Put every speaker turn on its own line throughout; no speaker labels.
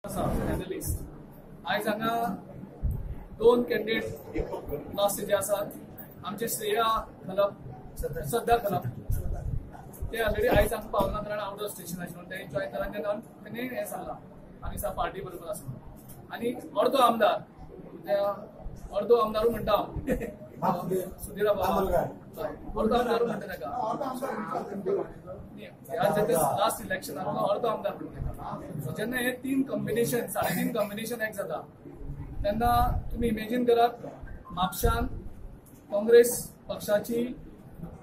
Analyst आयज हांगा दोन कॅन्डिडेट लास्ट जे आसात आमचे श्रेया खलप सद्दा खलप ते ऑलरेडी आयज हांगा पावना कारण आउट ऑफ स्टेशन आशिल्लो ते जॉइन जाल्यार तेन्ना तेणी हें सांगलां आमी सा पार्टी बरोबर आसा आनी अर्दो आमदार अर्दो आमदारू म्हणटा हांव सुधीरा बाबा अर्दो आमदारू म्हणटा ताका लास्ट इलेक्शन अर्दो आमदार म्हणटा जेन्ना हे तीन कॉम्बिनेशन 3.5 कॉम्बिनेशन एक जाता तेन्ना तुम्ही इमेजिन करात म्हापशान काँग्रेस पक्षाची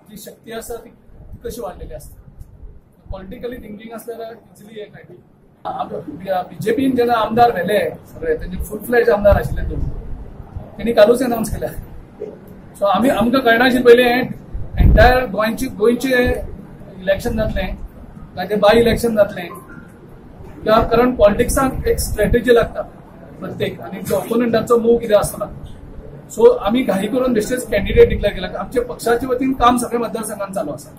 जी शक्ती आसा ती कशी वाडलेली आसता पॉलिटिकली थिंकिंग असल्यार इजिली एक आयडिया बीजेपीन जेन्ना आमदार व्हेले सगळे तेंचे फुल फ्लेज आमदार आशिल्ले दोन तेणी कालूच अनाउन्स केल्या सो आमकां कळनाशिल्लें पयलीं एंटायर गोंयचे इलेक्शन जातलें काय ते बाय इलेक्शन जातलें कारण पॉलिटिक्साक एक स्ट्रॅटेजी लागता प्रत्येक आणि जो ओपोनंटाचो मूव कितें आसता सो आमी घाई करून बेश्टेच कॅन्डिडेट डिक्लेअर केला आमच्या पक्षाच्या वतीन काम सगळ्या मतदारसंघात चालू आसा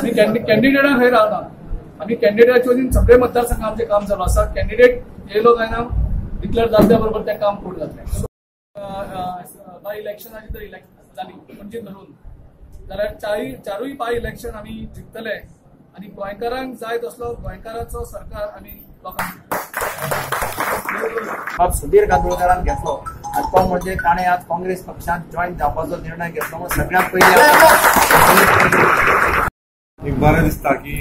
आणि कॅन्डिडेटाक खंय रावना आमी कॅन्डिडेटाच्या वतीन सगळे मतदारसंघ आमचें काम चालू आसा कॅन्डिडेट येयलो काय ना डिक्लेअर जाल्ल्या बरोबर तें काम पूर्ण जातलें बाय इलेक्शनाची जर जाली म्हणजे धरून जाल्यार चारूय बाय इलेक्शन आमी जिखतले आणि गोंयकारांक जाय तसलो गोंयकाराचो सरकार आमी लोकांक
सुधीर कांदोळकरान घेतलो आणि तो म्हणजे ताणें आज काँग्रेस पक्षात जॉईन जावपाचो निर्णय घेतलो मग सगळ्यात पयलीं
एक बरें दिसता की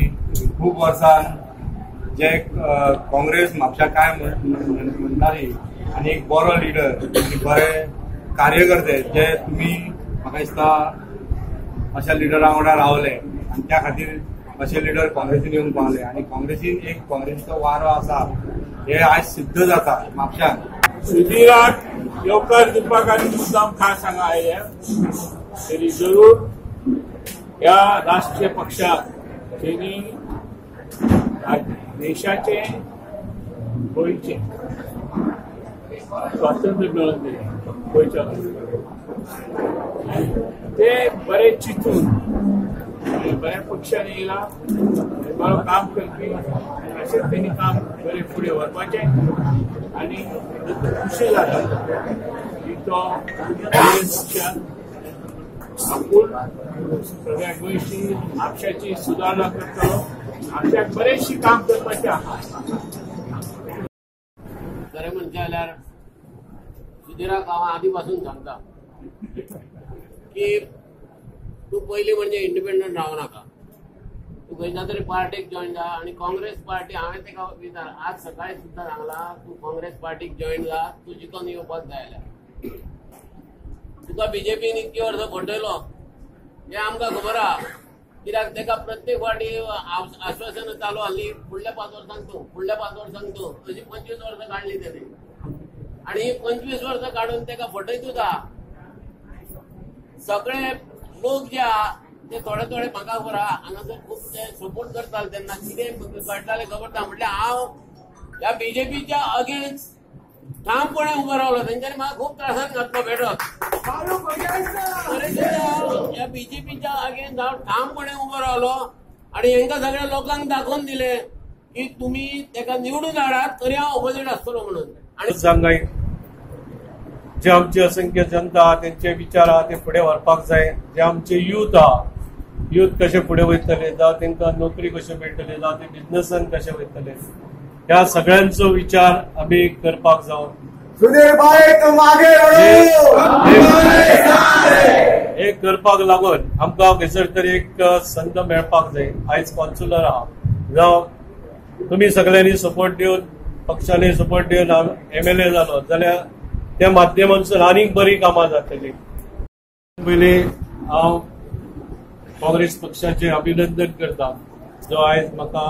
खूब वर्सान जे काँग्रेस म्हापशा काय म्हणटाली आनी एक बरो लिडर बरे कार्यकर्ते जे तुमी म्हाका दिसता अशा लिडरा वांगडा रावले आनी त्या खातीर असे लिडर काँग्रेसीन येऊन पावले आणि काँग्रेसीचो वारो आसा हे आज सिद्ध जाता म्हापशान
सुधीराक येवकार दिवपाक आनी मुद्दाम खास हांगा आयले तरी जरूर ह्या राष्ट्रीय पक्षाक जेणी देशाचे गोंयचे स्वातंत्र्य मेळोवन दिलें गोंयच्या ते बरे चिंतून बऱ्या पक्षाने येयला बरो काम करपी अशें तेणी काम बरें फुडें व्हरपाचें आनी खुशी जाता की तो काँग्रेस पक्षान आपूण सगळ्या गोंयची म्हापशाची सुदारणा करतलो म्हापशाक बरेचशी काम करपाचें आहा
खरें म्हणचें जाल्यार सुधीराक हांव आदी पासून सांगता की तू पयलीं म्हणजे इंडिपेंडंट रावं नाका तू खंयच्या तरी पार्टीक जॉइन जा आणि काँग्रेस पार्टी हांवें तेका विचार आज सकाळी सुद्दां सांगलां तू काँग्रेस पार्टीक जॉइन जा तू जिखून येवपाक जाय जाल्यार तुका बीजेपीन इतकी वर्सां फटयलो हें आमकां खबर आहा कित्याक तेका प्रत्येक फावटी आश्वासनां चालू आसली फुडल्या 5 वर्सांक तूं अशी 25 वर्सां काडली तेणी आणि ही 25 वर्सां काडून तेका फटयतूच आहा सगळे लोक जे आहा ते थोडे म्हाका खबर आहा हांगासर खूब ते सपोर्ट करताले तेन्ना कितें कळटालें खबर ना म्हटल्यार हांव ह्या बीजेपीच्या अगेन्स्ट ठामपणे उबो रावलो तेंच्यांनी म्हाका खूब त्रासान घातलो भेटत ह्या बीजेपीच्या अगेन्स्ट हांव ठामपणे उबो रावलो आणि हेंकां सगळ्या लोकांक दाखोवन दिले की तुमी तेका निवडून हाडात तरी हांव ऑपोजीट आसतलो म्हणून
आणि सांगाय जे आमची असंख्य जनता त्यांचे विचार आहा ते फुडें व्हरपाक जाय जे आमचे यूथ आहा यूथ कशे फुडें वयतले जावं तांकां नोकरी कश्यो मेळटले जावं ते बिझनसान कशे वयतले ह्या सगळ्यांचो विचार आमी करपाक जावं हे करपाक लागून आमकां खंयसर तरी एक संद मेळपाक जाय आयज कॉन्सुलर आहा जावं तुमी सगळ्यांनी सपोर्ट दिवन पक्षाने सपोर्ट दिवन हांव MLA जालो जाल्यार त्या माध्यमांतसून आनीक बरी कामां जातली पयली हांव काँग्रेस पक्षाचे अभिनंदन करता जो आयज म्हाका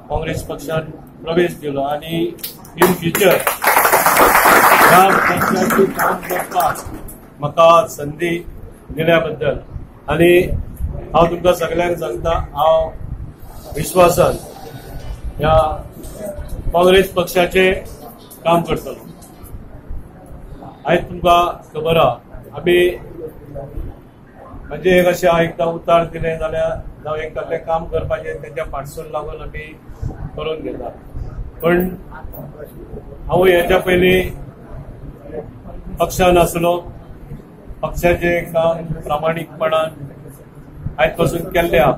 काँग्रेस पक्षान प्रवेश दिलो आनी इन फ्युचर ह्या पक्षाची काम करपाक म्हाका संदी दिल्या बद्दल आनी हांव तुमकां सगळ्यांक सांगता हांव विश्वासान ह्या काँग्रेस पक्षाचे काम करतलो आयज तुमकां खबर आहा आमी म्हणजे एक अशें एकदां उतर दिलें जाल्यार जावं एक कसलें काम करपाचें तेच्या फाटसून लागून आमी करून घेता पण हांव हेच्या पयलीं पक्षान आसलो. पक्षाचें काम प्रामाणीकपणान आयज पासून केल्लें आहा.